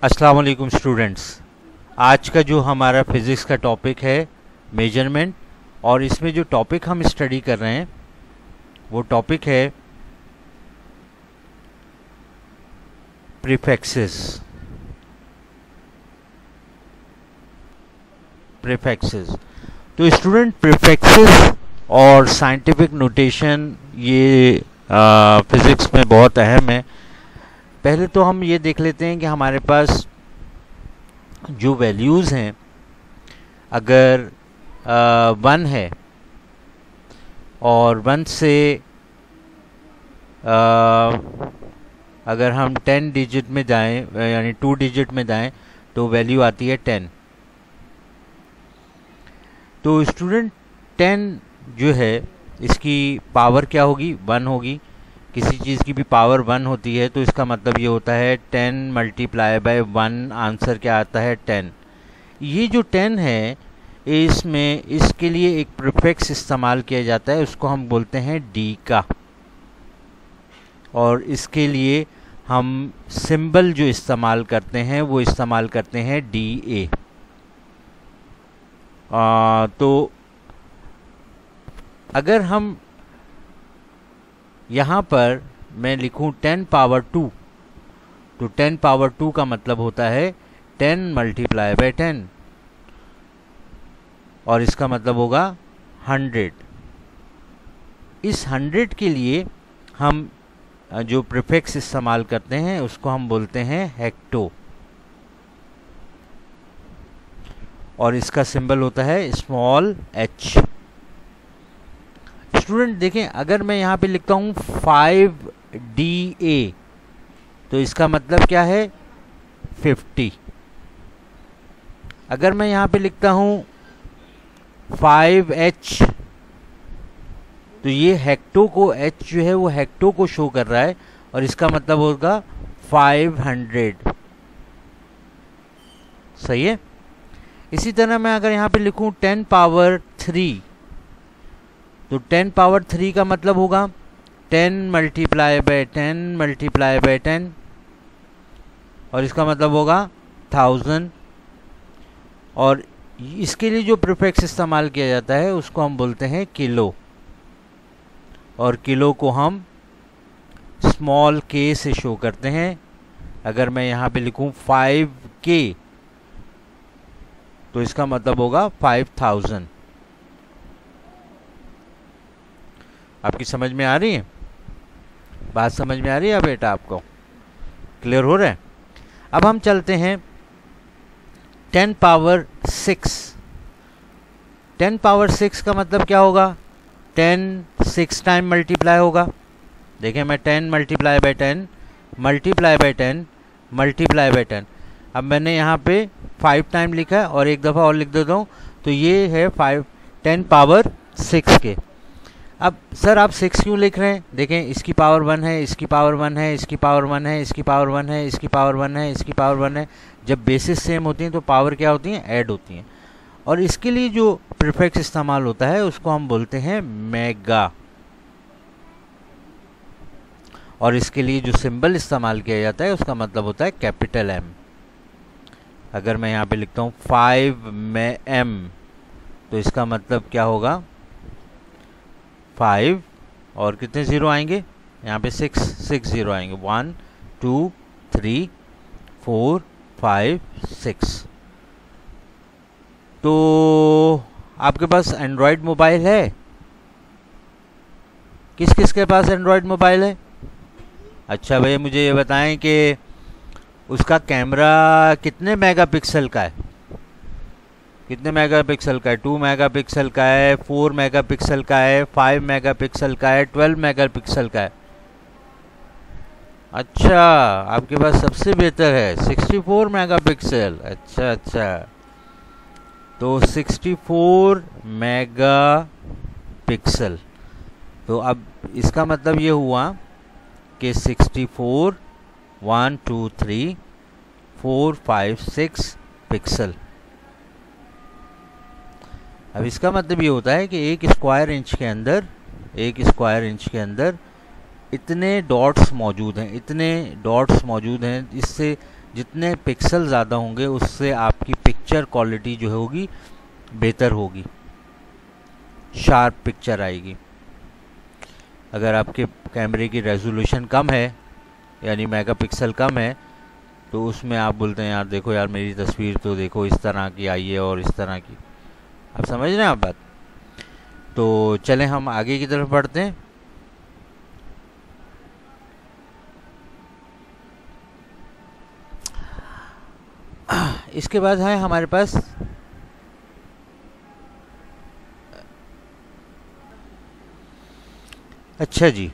अस्सलाम वालेकुम स्टूडेंट्स। आज का जो हमारा फिज़िक्स का टॉपिक है मेजरमेंट, और इसमें जो टॉपिक हम स्टडी कर रहे हैं वो टॉपिक है प्रीफिक्सेस। तो स्टूडेंट, प्रीफिक्सेस और साइंटिफिक नोटेशन ये फिज़िक्स में बहुत अहम है। पहले तो हम ये देख लेते हैं कि हमारे पास जो वैल्यूज़ हैं, अगर 1 है और 1 से अगर हम 10 डिजिट में जाएं, यानी 2 डिजिट में जाएं, तो वैल्यू आती है 10। तो स्टूडेंट 10 जो है इसकी पावर क्या होगी? 1 होगी। किसी चीज़ की भी पावर 1 होती है तो इसका मतलब ये होता है 10 मल्टीप्लाई बाय 1, आंसर क्या आता है? 10। ये जो 10 है इसमें इसके लिए एक प्रीफिक्स इस्तेमाल किया जाता है, उसको हम बोलते हैं डी का, और इसके लिए हम सिंबल जो इस्तेमाल करते हैं वो इस्तेमाल करते हैं DA। तो अगर हम यहाँ पर मैं लिखूँ 10 पावर 2, तो 10 पावर 2 का मतलब होता है 10 मल्टीप्लाई बाय 10, और इसका मतलब होगा 100। इस 100 के लिए हम जो प्रीफिक्स इस्तेमाल करते हैं उसको हम बोलते हैं हेक्टो, और इसका सिंबल होता है स्मॉल h। स्टूडेंट देखें, अगर मैं यहाँ पे लिखता हूँ 5DA तो इसका मतलब क्या है? 50। अगर मैं यहाँ पे लिखता हूँ 5H तो ये हेक्टो को, H जो है वो हेक्टो को शो कर रहा है, और इसका मतलब होगा 500। सही है। इसी तरह मैं अगर यहाँ पे लिखूँ 10 पावर 3 तो 10 पावर 3 का मतलब होगा 10 मल्टीप्लाई बाय 10 मल्टीप्लाई बाय 10, और इसका मतलब होगा 1000। और इसके लिए जो प्रीफिक्स इस्तेमाल किया जाता है उसको हम बोलते हैं किलो, और किलो को हम स्मॉल k से शो करते हैं। अगर मैं यहाँ पे लिखूँ 5K तो इसका मतलब होगा 5000। आपकी समझ में आ रही है? बात समझ में आ रही है बेटा? आपको क्लियर हो रहा है? अब हम चलते हैं 10 पावर 6। 10 पावर 6 का मतलब क्या होगा? 10 6 टाइम मल्टीप्लाई होगा। देखें, मैं 10 multiply by 10 multiply by 10 multiply by 10। अब मैंने यहाँ पे 5 टाइम लिखा है, और एक दफ़ा और लिख देता हूँ, तो ये है 10 पावर 6 के। अब सर आप 6 क्यों लिख रहे हैं? देखें, इसकी पावर 1 है, इसकी पावर 1 है, इसकी पावर 1 है, इसकी पावर 1 है, इसकी पावर 1 है, इसकी पावर 1 है। जब बेसिस सेम होती हैं तो पावर क्या होती हैं? ऐड होती हैं। और इसके लिए जो प्रीफिक्स इस्तेमाल होता है उसको हम बोलते हैं मेगा, और इसके लिए जो सिंबल इस्तेमाल किया जाता है उसका मतलब होता है कैपिटल M। अगर मैं यहाँ पे लिखता हूँ 5 में M तो इसका मतलब क्या होगा? 5 और कितने ज़ीरो आएंगे? यहाँ पे 6 ज़ीरो आएंगे। 1 2 3 4 5 6। तो आपके पास एंड्रॉयड मोबाइल है? किस किस के पास एंड्रॉयड मोबाइल है? अच्छा भैया, मुझे ये बताएं कि उसका कैमरा कितने मेगापिक्सल का है? कितने मेगापिक्सल का है? 2 मेगापिक्सल का है, 4 मेगापिक्सल का है, 5 मेगापिक्सल का है, 12 मेगापिक्सल का है। अच्छा, आपके पास सबसे बेहतर है 64 मेगापिक्सल। अच्छा, तो 64 मेगापिक्सल। तो अब इसका मतलब ये हुआ कि 64 1 2 3 4 5 6 पिक्सल। अब इसका मतलब ये होता है कि एक स्क्वायर इंच के अंदर इतने डॉट्स मौजूद हैं, इससे जितने पिक्सल ज़्यादा होंगे उससे आपकी पिक्चर क्वालिटी जो होगी बेहतर होगी, शार्प पिक्चर आएगी। अगर आपके कैमरे की रेजोल्यूशन कम है यानी मेगापिक्सल कम है तो उसमें आप बोलते हैं यार देखो यार मेरी तस्वीर तो देखो इस तरह की आई है और इस तरह की। आप समझ रहे हैं आप बात? तो चलें हम आगे की तरफ बढ़ते हैं। इसके बाद है हमारे पास अच्छा जी,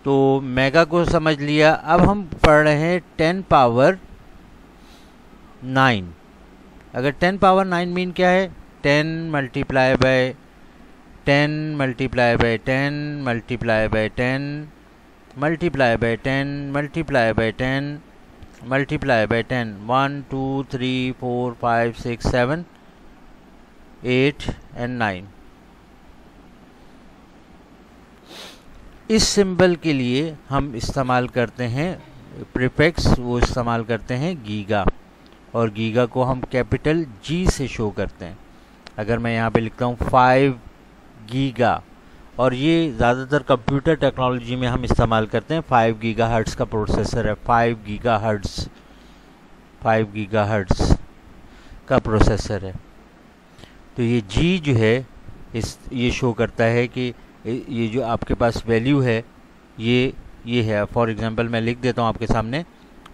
तो मेगा को समझ लिया। अब हम पढ़ रहे हैं 10 पावर 9। अगर 10 पावर 9 मीन क्या है? 10 multiply by 10 multiply by 10 multiply by 10 multiply by 10 multiply by 10 multiply by 10 1 2 3 4 5 6 7 8 and 9। इस सिंबल के लिए हम इस्तेमाल करते हैं प्रीफिक्स, वो इस्तेमाल करते हैं गीगा, और गीगा को हम कैपिटल जी से शो करते हैं। अगर मैं यहाँ पे लिखता हूँ 5 गीगा, और ये ज़्यादातर कंप्यूटर टेक्नोलॉजी में हम इस्तेमाल करते हैं। 5 गीगाहर्ट्ज़ का प्रोसेसर है, 5 गीगाहर्ट्ज़ का प्रोसेसर है। तो ये जी जो है ये शो करता है कि ये जो आपके पास वैल्यू है ये है। फॉर एग्जांपल मैं लिख देता हूँ आपके सामने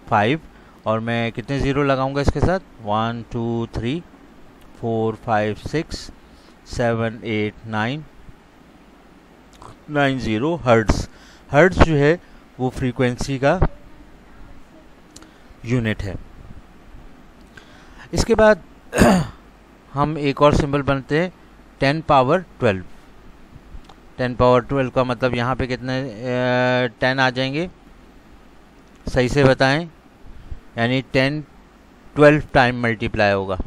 5, और मैं कितने ज़ीरो लगाऊंगा इसके साथ? 1 2 3 4 5 6 7 8 9 90 हर्ट्ज़। हर्ट्ज़ जो है वो फ्रीक्वेंसी का यूनिट है। इसके बाद हम एक और सिंबल बनते हैं 10 पावर 12। 10 पावर 12 का मतलब यहाँ पे कितने 10 आ जाएंगे? सही से बताएं। यानी 10 12 टाइम मल्टीप्लाई होगा,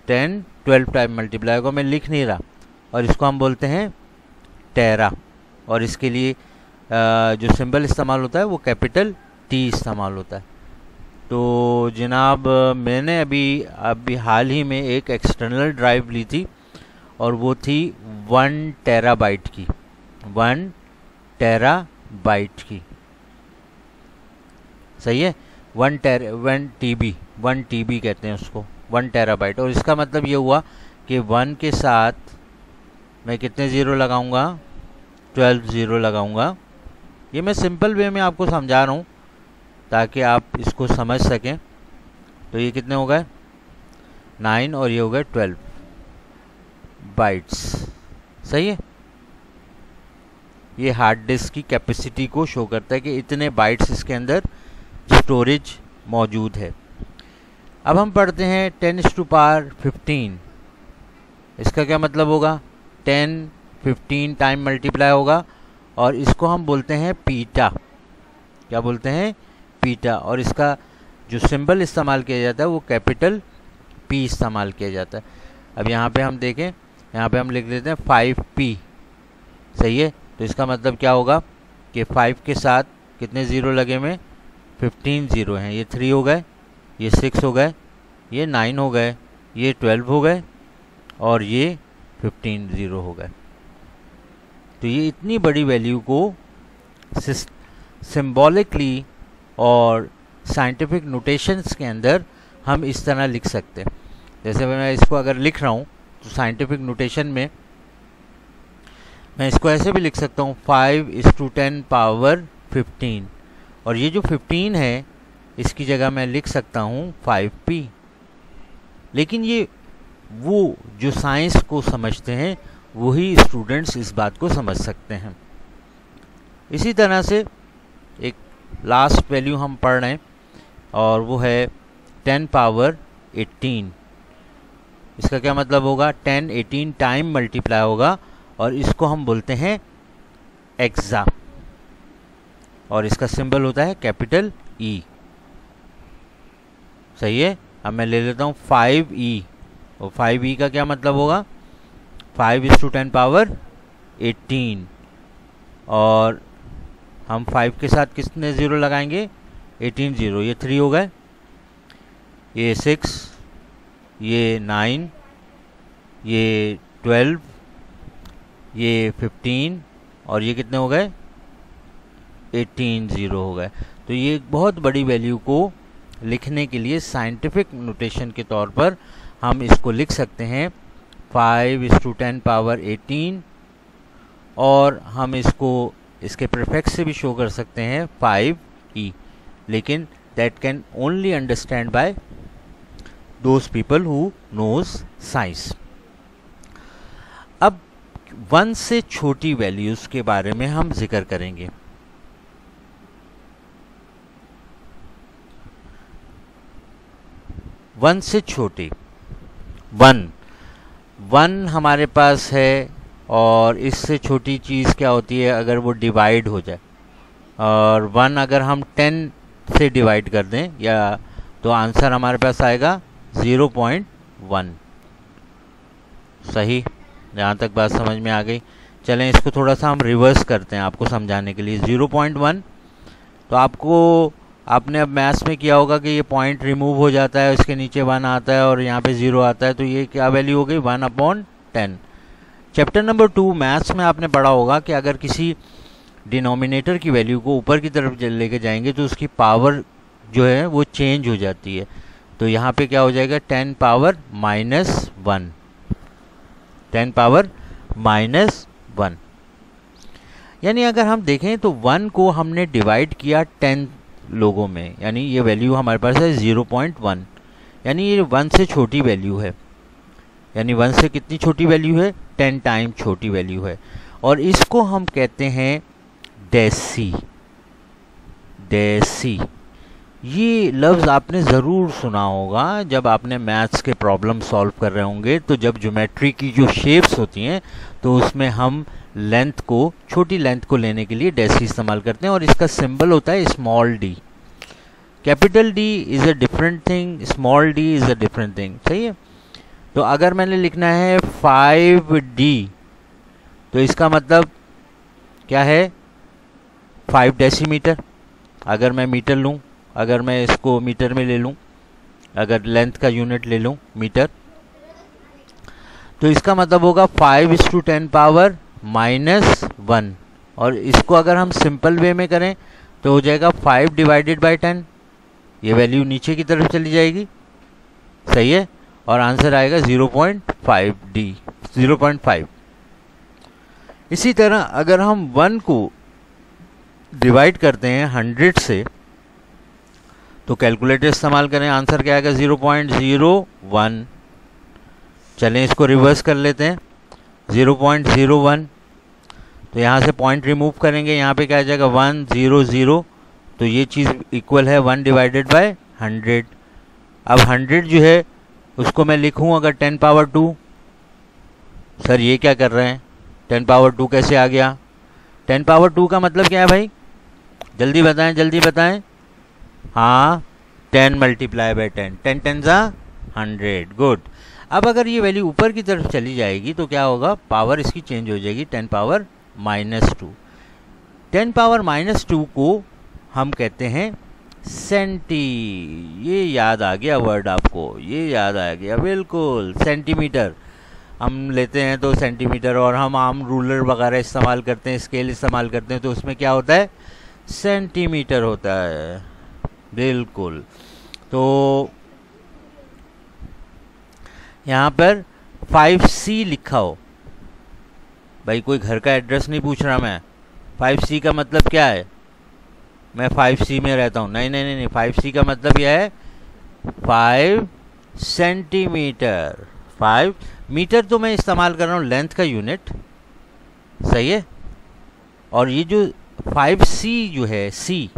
10 12 टाइम मल्टीप्लाई होगा। मैं लिख नहीं रहा, और इसको हम बोलते हैं टेरा, और इसके लिए जो सिंबल इस्तेमाल होता है वो कैपिटल टी इस्तेमाल होता है। तो जनाब मैंने अभी हाल ही में एक एक्सटर्नल ड्राइव ली थी, और वो थी 1 टेराबाइट की, 1 टेराबाइट की। सही है, 1 टीबी कहते हैं उसको, 1 टेराबाइट। और इसका मतलब ये हुआ कि 1 के साथ मैं कितने ज़ीरो लगाऊंगा? 12 ज़ीरो लगाऊंगा। ये मैं सिंपल वे में आपको समझा रहा हूँ ताकि आप इसको समझ सकें। तो ये कितने हो गए? 9, और ये हो गए 12 बाइट्स। सही है, ये हार्ड डिस्क की कैपेसिटी को शो करता है कि इतने बाइट्स इसके अंदर स्टोरेज मौजूद है। अब हम पढ़ते हैं 10⁻15। इसका क्या मतलब होगा? 10 15 टाइम मल्टीप्लाई होगा, और इसको हम बोलते हैं पीटा। क्या बोलते हैं? पीटा। और इसका जो सिंबल इस्तेमाल किया जाता है वो कैपिटल पी इस्तेमाल किया जाता है। अब यहाँ पे हम देखें, यहाँ पे हम लिख लेते हैं 5P। सही है, तो इसका मतलब क्या होगा कि 5 के साथ कितने ज़ीरो लगे में? 15 ज़ीरो हैं। ये 3 हो गए, ये 6 हो गए, ये 9 हो गए, ये 12 हो गए, और ये 15 ज़ीरो हो गए। तो ये इतनी बड़ी वैल्यू को सिंबॉलिकली और साइंटिफिक नोटेशंस के अंदर हम इस तरह लिख सकते हैं। जैसे मैं इसको अगर लिख रहा हूँ तो साइंटिफिक नोटेशन में मैं इसको ऐसे भी लिख सकता हूँ 5:10 पावर 15, और ये जो 15 है इसकी जगह मैं लिख सकता हूँ 5P। लेकिन ये वो जो साइंस को समझते हैं वही स्टूडेंट्स इस बात को समझ सकते हैं। इसी तरह से एक लास्ट वैल्यू हम पढ़ रहे हैं, और वो है 10 पावर 18। इसका क्या मतलब होगा? 10 18 टाइम मल्टीप्लाई होगा, और इसको हम बोलते हैं एक्सा, और इसका सिंबल होता है कैपिटल ई। सही है, अब मैं ले लेता हूँ 5E, और 5E का क्या मतलब होगा? 5:10 पावर 18, और हम 5 के साथ कितने ज़ीरो लगाएंगे? 18 ज़ीरो। ये 3 हो गए, ये 6, ये 9, ये 12, ये 15 और ये कितने हो गए? 18 0 हो गए। तो ये एक बहुत बड़ी वैल्यू को लिखने के लिए साइंटिफिक नोटेशन के तौर पर हम इसको लिख सकते हैं 5:10 पावर 18, और हम इसको इसके प्रीफिक्स से भी शो कर सकते हैं 5e, लेकिन that can only understand by those people who knows science. अब 1 से छोटी वैल्यूज के बारे में हम जिक्र करेंगे। वन से छोटी, 1 हमारे पास है, और इससे छोटी चीज़ क्या होती है अगर वो डिवाइड हो जाए, और 1 अगर हम 10 से डिवाइड कर दें या तो आंसर हमारे पास आएगा 0.1। सही, यहाँ तक बात समझ में आ गई। चलें इसको थोड़ा सा हम रिवर्स करते हैं आपको समझाने के लिए। 0.1 तो आपने अब मैथ्स में किया होगा कि ये पॉइंट रिमूव हो जाता है, इसके नीचे 1 आता है और यहाँ पे 0 आता है, तो ये क्या वैल्यू हो गई? 1/10। चैप्टर नंबर 2 मैथ्स में आपने पढ़ा होगा कि अगर किसी डिनोमिनेटर की वैल्यू को ऊपर की तरफ लेके जाएंगे तो उसकी पावर जो है वो चेंज हो जाती है। तो यहाँ पे क्या हो जाएगा? 10 पावर -1, 10 पावर -1। यानी अगर हम देखें तो 1 को हमने डिवाइड किया 10 लोगों में, यानी ये वैल्यू हमारे पास है 0.1, यानी ये 1 से छोटी वैल्यू है। यानी 1 से कितनी छोटी वैल्यू है? 10 टाइम छोटी वैल्यू है, और इसको हम कहते हैं डेसी। डेसी ये लफ्ज़ आपने ज़रूर सुना होगा जब आपने मैथ्स के प्रॉब्लम सॉल्व कर रहे होंगे। तो जब ज्योमेट्री की जो शेप्स होती हैं तो उसमें हम लेंथ को, छोटी लेंथ को लेने के लिए डेसी इस्तेमाल करते हैं, और इसका सिंबल होता है small D. Capital D is a different thing, small D is a different thing. सही है। तो अगर मैंने लिखना है 5D तो इसका मतलब क्या है? 5 डेसीमीटर। अगर मैं मीटर लूँ, अगर मैं इसको मीटर में ले लूँ, अगर लेंथ का यूनिट ले लूँ मीटर, तो इसका मतलब होगा 5:10 पावर -1। और इसको अगर हम सिंपल वे में करें तो हो जाएगा 5/10। ये वैल्यू नीचे की तरफ चली जाएगी। सही है, और आंसर आएगा 0.5D, 0.5। इसी तरह अगर हम 1 को डिवाइड करते हैं 100 से तो कैलकुलेटर इस्तेमाल करें, आंसर क्या आएगा? 0.01। चलें इसको रिवर्स कर लेते हैं, 0.01। तो यहाँ से पॉइंट रिमूव करेंगे, यहाँ पे क्या आ जाएगा? 1 0 0। तो ये चीज़ इक्वल है 1/100। अब 100 जो है उसको मैं लिखूँ अगर 10 पावर 2। सर ये क्या कर रहे हैं? 10 पावर 2 कैसे आ गया? 10 पावर 2 का मतलब क्या है भाई? जल्दी बताएं, जल्दी बताएं। हाँ, 10 × 10, 10 10 100। गुड। अब अगर ये वैल्यू ऊपर की तरफ चली जाएगी तो क्या होगा? पावर इसकी चेंज हो जाएगी, 10 पावर -2। 10 पावर -2 को हम कहते हैं सेंटी। ये याद आ गया वर्ड आपको, ये याद आ गया, बिल्कुल। सेंटीमीटर हम लेते हैं तो सेंटीमीटर, और हम आम रूलर वगैरह इस्तेमाल करते हैं, स्केल इस्तेमाल करते हैं, तो उसमें क्या होता है? सेंटीमीटर होता है, बिल्कुल। तो यहाँ पर 5C लिखा हो, भाई कोई घर का एड्रेस नहीं पूछ रहा मैं। 5C का मतलब क्या है? मैं 5C में रहता हूँ। नहीं नहीं नहीं नहीं, 5C का मतलब यह है 5 सेंटीमीटर। 5 मीटर तो मैं इस्तेमाल कर रहा हूँ लेंथ का यूनिट। सही है। और ये जो 5C जो है, C,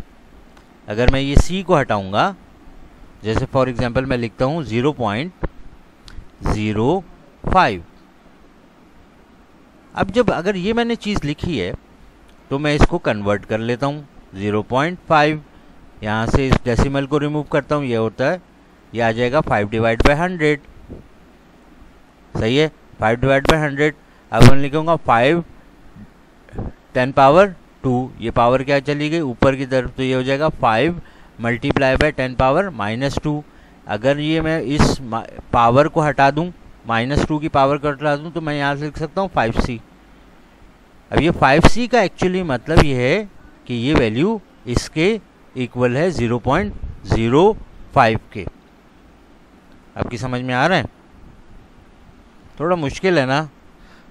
अगर मैं ये C को हटाऊंगा, जैसे फॉर एग्जांपल मैं लिखता हूँ 0.05। अब जब अगर ये मैंने चीज़ लिखी है तो मैं इसको कन्वर्ट कर लेता हूँ 0.5। यहाँ से इस डेसिमल को रिमूव करता हूँ, ये होता है, ये आ जाएगा 5/100। सही है, 5/100। अब मैं लिखूँगा 5 10 पावर 2, ये पावर क्या चली गई ऊपर की तरफ, तो ये हो जाएगा 5 × 10 पावर -2। अगर ये मैं इस पावर को हटा दूं, -2 की पावर को हटा दूं, तो मैं यहाँ से लिख सकता हूँ 5c। अब ये 5c का एक्चुअली मतलब ये है कि ये वैल्यू इसके इक्वल है 0.05 के। आपकी समझ में आ रहा है? थोड़ा मुश्किल है ना,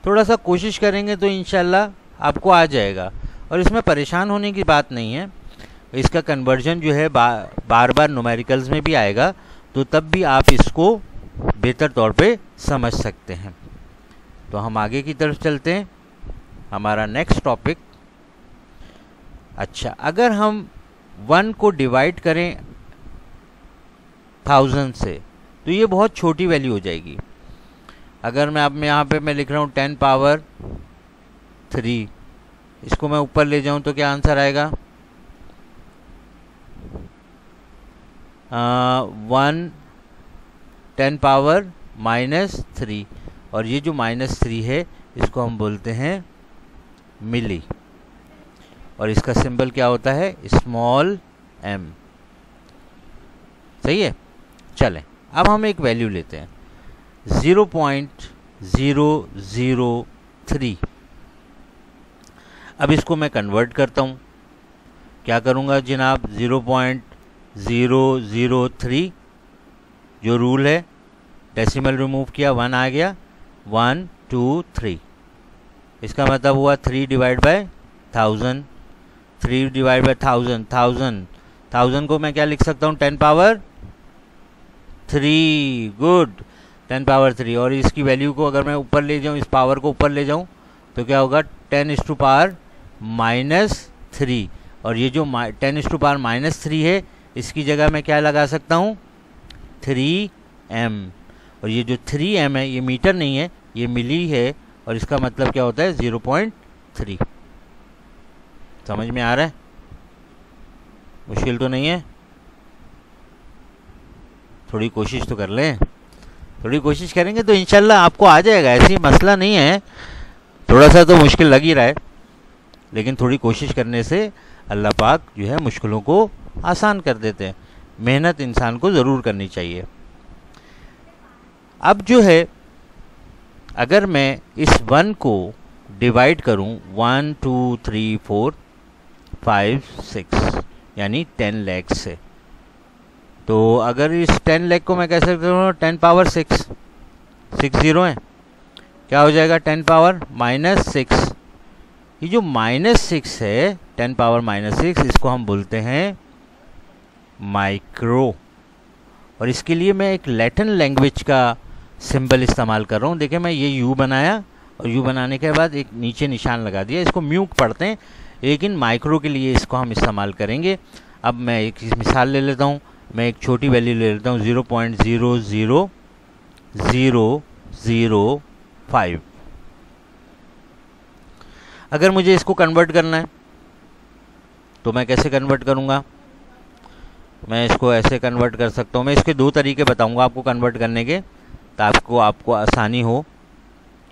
थोड़ा सा कोशिश करेंगे तो इंशाल्लाह आपको आ जाएगा। और इसमें परेशान होने की बात नहीं है, इसका कन्वर्जन जो है बार बार न्यूमेरिकल्स में भी आएगा, तो तब भी आप इसको बेहतर तौर पे समझ सकते हैं। तो हम आगे की तरफ चलते हैं, हमारा नेक्स्ट टॉपिक। अच्छा, अगर हम 1 को डिवाइड करें 1000 से, तो ये बहुत छोटी वैल्यू हो जाएगी। अगर मैं अब यहाँ पे मैं लिख रहा हूँ 10 पावर 3, इसको मैं ऊपर ले जाऊँ तो क्या आंसर आएगा? 1 10 पावर -3, और ये जो -3 है इसको हम बोलते हैं मिली, और इसका सिंबल क्या होता है? Small m। सही है? चलें, अब हम एक वैल्यू लेते हैं 0.003। अब इसको मैं कन्वर्ट करता हूँ। क्या करूँगा जनाब? 0.003 जो रूल है, डेसिमल रिमूव किया, 1 आ गया, 1 2 3। इसका मतलब हुआ 3 डिवाइड बाय 1000, 3 डिवाइड बाय 1000 को मैं क्या लिख सकता हूँ? 10 पावर 3। Good, 10 power 3। और इसकी वैल्यू को अगर मैं ऊपर ले जाऊँ, इस पावर को ऊपर ले जाऊँ, तो क्या होगा? 10⁻³ -3। और ये जो 10⁻³ है, इसकी जगह मैं क्या लगा सकता हूँ? 3m। और ये जो 3m है, ये मीटर नहीं है, ये मिली है, और इसका मतलब क्या होता है? 0.3। समझ में आ रहा है? मुश्किल तो नहीं है? थोड़ी कोशिश तो कर लें, थोड़ी कोशिश करेंगे तो इंशाल्लाह आपको आ जाएगा, ऐसी मसला नहीं है। थोड़ा सा तो मुश्किल लग ही रहा है, लेकिन थोड़ी कोशिश करने से अल्लाह पाक जो है मुश्किलों को आसान कर देते हैं। मेहनत इंसान को ज़रूर करनी चाहिए। अब जो है, अगर मैं इस 1 को डिवाइड करूं 1 2 3 4 5 6 यानी 10 लाख से, तो अगर इस 10 लाख को मैं कह सकता हूँ 10 पावर 6 0 है, क्या हो जाएगा? 10 पावर -6। ये जो -6 है, 10 पावर -6, इसको हम बोलते हैं माइक्रो। और इसके लिए मैं एक लैटिन लैंग्वेज का सिंबल इस्तेमाल कर रहा हूँ। देखिए, मैं ये यू बनाया, और यू बनाने के बाद एक नीचे निशान लगा दिया। इसको म्यूक पढ़ते हैं, लेकिन माइक्रो के लिए इसको हम इस्तेमाल करेंगे। अब मैं एक मिसाल ले लेता हूँ, मैं एक छोटी वैल्यू ले लेता हूँ 0.00005। अगर मुझे इसको कन्वर्ट करना है तो मैं कैसे कन्वर्ट करूँगा? मैं इसको ऐसे कन्वर्ट कर सकता हूँ। मैं इसके 2 तरीके बताऊँगा आपको कन्वर्ट करने के, ताकि आपको आसानी हो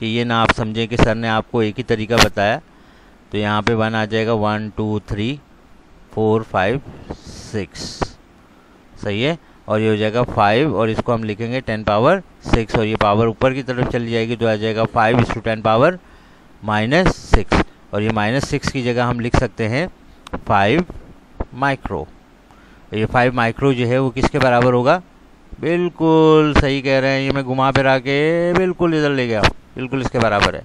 कि ये ना आप समझें कि सर ने आपको एक ही तरीका बताया। तो यहाँ पे 1 आ जाएगा, 1 2 3 4 5 6, सही है। और ये हो जाएगा 5, और इसको हम लिखेंगे 10 पावर 6, और ये पावर ऊपर की तरफ चली जाएगी, तो आ जाएगा 5/10 पावर -6। और ये -6 की जगह हम लिख सकते हैं 5 माइक्रो। ये 5 माइक्रो जो है वो किसके बराबर होगा? बिल्कुल सही कह रहे हैं, ये मैं घुमा फिरा के बिल्कुल इधर ले गया, बिल्कुल इसके बराबर है।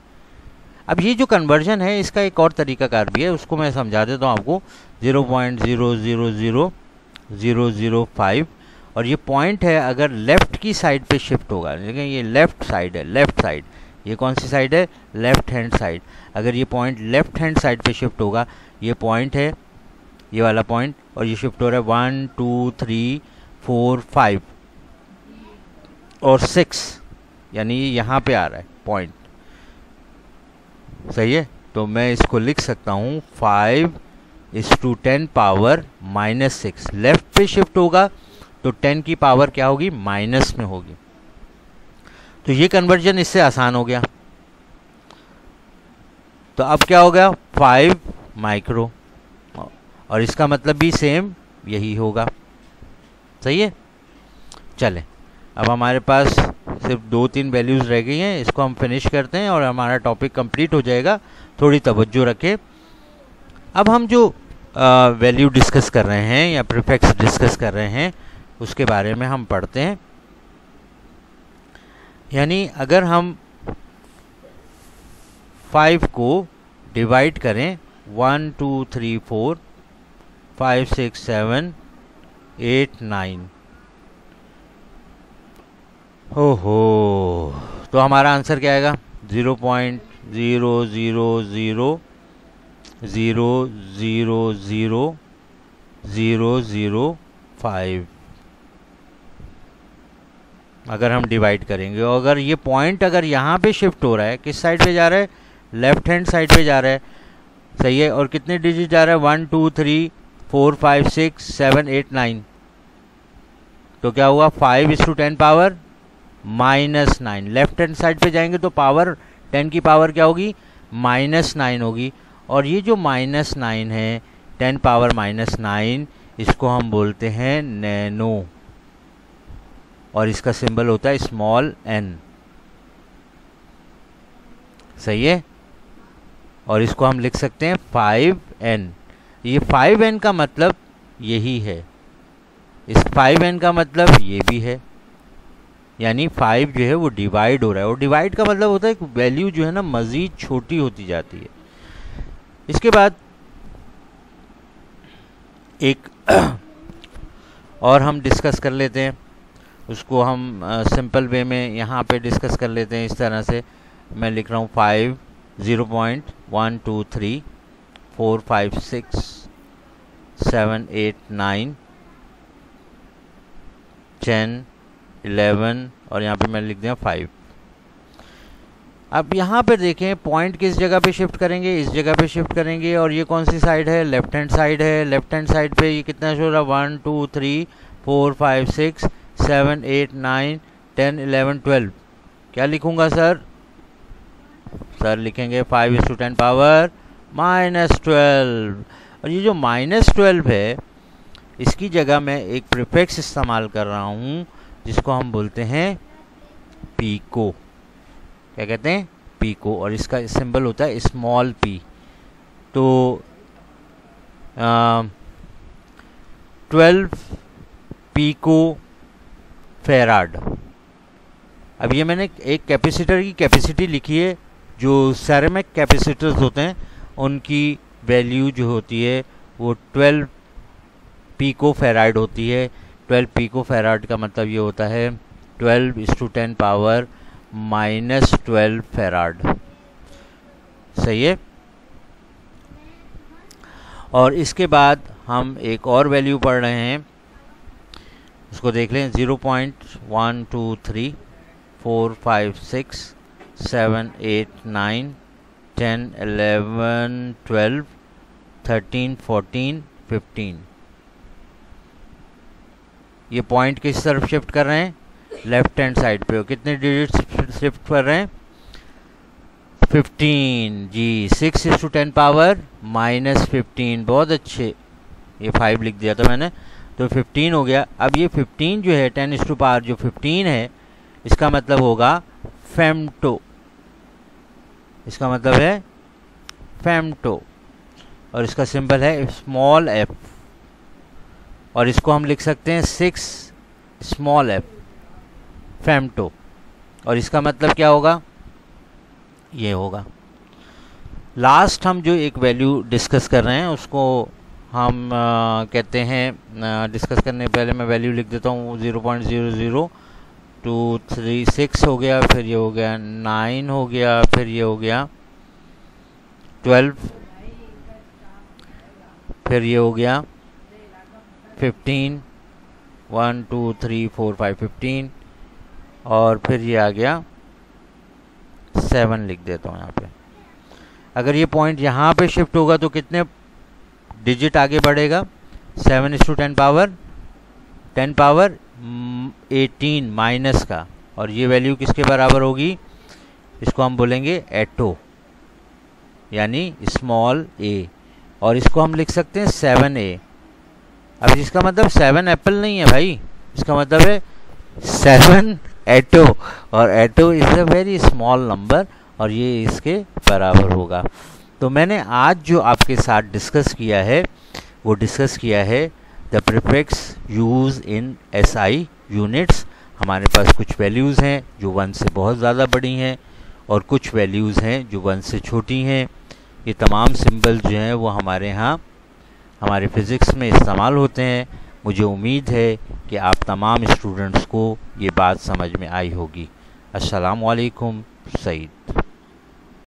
अब ये जो कन्वर्जन है, इसका एक और तरीकाकार भी है, उसको मैं समझा देता हूँ आपको। 0.000005, और ये पॉइंट है अगर लेफ़्ट की साइड पे शिफ्ट होगा, लेकिन ये लेफ़्ट साइड है, लेफ़्ट साइड, ये कौन सी साइड है? Left hand side. अगर ये पॉइंट लेफ़्ट हैंड साइड पे शिफ्ट होगा, ये पॉइंट है, ये वाला पॉइंट, और ये शिफ्ट हो रहा है 1 2 3 4 5 और 6, यानी ये यहाँ पे आ रहा है पॉइंट, सही है। तो मैं इसको लिख सकता हूँ 5/10 पावर -6। लेफ्ट पे शिफ्ट होगा तो 10 की पावर क्या होगी? माइनस में होगी। तो ये कन्वर्जन इससे आसान हो गया। तो अब क्या हो गया? 5 माइक्रो, और इसका मतलब भी सेम यही होगा, सही है। चलें, अब हमारे पास सिर्फ 2-3 वैल्यूज़ रह गई हैं, इसको हम फिनिश करते हैं और हमारा टॉपिक कंप्लीट हो जाएगा। थोड़ी तवज्जो रखें। अब हम जो वैल्यू डिस्कस कर रहे हैं या प्रीफिक्स डिस्कस कर रहे हैं उसके बारे में हम पढ़ते हैं। यानी अगर हम 5 को डिवाइड करें 1 2 3 4 5 6 7 8 9, ओहो, तो हमारा आंसर क्या आएगा? 0.000000005 अगर हम डिवाइड करेंगे। और अगर ये पॉइंट अगर यहाँ पे शिफ्ट हो रहा है, किस साइड पे जा रहा है? लेफ्ट हैंड साइड पे जा रहा है, सही है। और कितने डिजिट जा रहा है? 1 2 3 4 5 6 7 8 9, तो क्या हुआ? 5:10 पावर -9। लेफ्ट हैंड साइड पे जाएंगे तो पावर 10 की पावर क्या होगी? -9 होगी। और ये जो -9 है, 10 पावर -9, इसको हम बोलते हैं नैनो, और इसका सिंबल होता है स्मॉल n, सही है। और इसको हम लिख सकते हैं 5n। ये 5n का मतलब यही है, इस 5n का मतलब ये भी है, यानी 5 जो है वो डिवाइड हो रहा है। और डिवाइड का मतलब होता है कि वैल्यू जो है ना मज़ीद छोटी होती जाती है। इसके बाद एक और हम डिस्कस कर लेते हैं, उसको हम सिंपल वे में यहाँ पे डिस्कस कर लेते हैं। इस तरह से मैं लिख रहा हूँ 5 0.1 2 3 4 5 6 7 8 9 10 11 और यहाँ पे मैं लिख दिया 5। अब यहाँ पे देखें पॉइंट किस जगह पे शिफ्ट करेंगे? इस जगह पे शिफ्ट करेंगे। और ये कौन सी साइड है? लेफ्ट हैंड साइड है। लेफ्ट हैंड साइड पे ये कितना शो रहा? 1 2 3 4 5 6 7 8 9 10 11 12। क्या लिखूंगा सर? सर लिखेंगे 5:10 पावर -12। और ये जो -12 है, इसकी जगह मैं एक प्रीफिक्स इस्तेमाल कर रहा हूँ जिसको हम बोलते हैं पीको। क्या कहते हैं? पीको। और इसका सिंबल होता है स्मॉल p। तो 12 पीको फेराड। अब ये मैंने एक कैपेसिटर की कैपेसिटी लिखी है। जो सेरेमिक कैपेसिटर्स होते हैं उनकी वैल्यू जो होती है वो 12 पीको फेराड होती है। 12 पीको फेराड का मतलब ये होता है 12:10 पावर -12 फेराड, सही है। और इसके बाद हम एक और वैल्यू पढ़ रहे हैं, उसको देख लें। 0.1 2 3 4 5 6 7 8 9 10 11 12 13 14 15। ये पॉइंट किस तरफ शिफ्ट कर रहे हैं? लेफ्ट हैंड साइड पे। कितने डिजिट्स शिफ्ट कर रहे हैं? 15 जी। 6:10 पावर -15। बहुत अच्छे, ये 5 लिख दिया था मैंने, तो 15 हो गया। अब ये 15 जो है 10 पावर जो 15 है, इसका मतलब होगा फेम्टो। इसका मतलब है फेम्टो, और इसका सिंबल है स्मॉल f। और इसको हम लिख सकते हैं 6 स्मॉल f, फेम्टो। और इसका मतलब क्या होगा? ये होगा। लास्ट हम जो एक वैल्यू डिस्कस कर रहे हैं उसको हम कहते हैं, डिस्कस करने पहले मैं वैल्यू लिख देता हूँ। 0.00236 हो गया, फिर ये हो गया 9 हो गया, फिर ये हो गया 12, फिर ये हो गया 15, 1 2 3 4 5 15, और फिर ये आ गया 7 लिख देता हूँ यहाँ पे। अगर ये पॉइंट यहाँ पे शिफ्ट होगा तो कितने डिजिट आगे बढ़ेगा? 7:10 पावर 10 पावर 18 माइनस का। और ये वैल्यू किसके बराबर होगी? इसको हम बोलेंगे एटो, यानी स्मॉल a। और इसको हम लिख सकते हैं 7a। अब इसका मतलब 7 एप्पल नहीं है भाई, इसका मतलब है 7 एटो, और atto is a very small number और ये इसके बराबर होगा। तो मैंने आज जो आपके साथ डिस्कस किया है वो डिस्कस किया है the prefix use in SI units. हमारे पास कुछ वैल्यूज़ हैं जो 1 से बहुत ज़्यादा बड़ी हैं और कुछ वैल्यूज़ हैं जो 1 से छोटी हैं। ये तमाम सिंबल जो हैं वो हमारे यहाँ हमारे फिज़िक्स में इस्तेमाल होते हैं। मुझे उम्मीद है कि आप तमाम स्टूडेंट्स को ये बात समझ में आई होगी। अस्सलाम वालेकुम। सईद।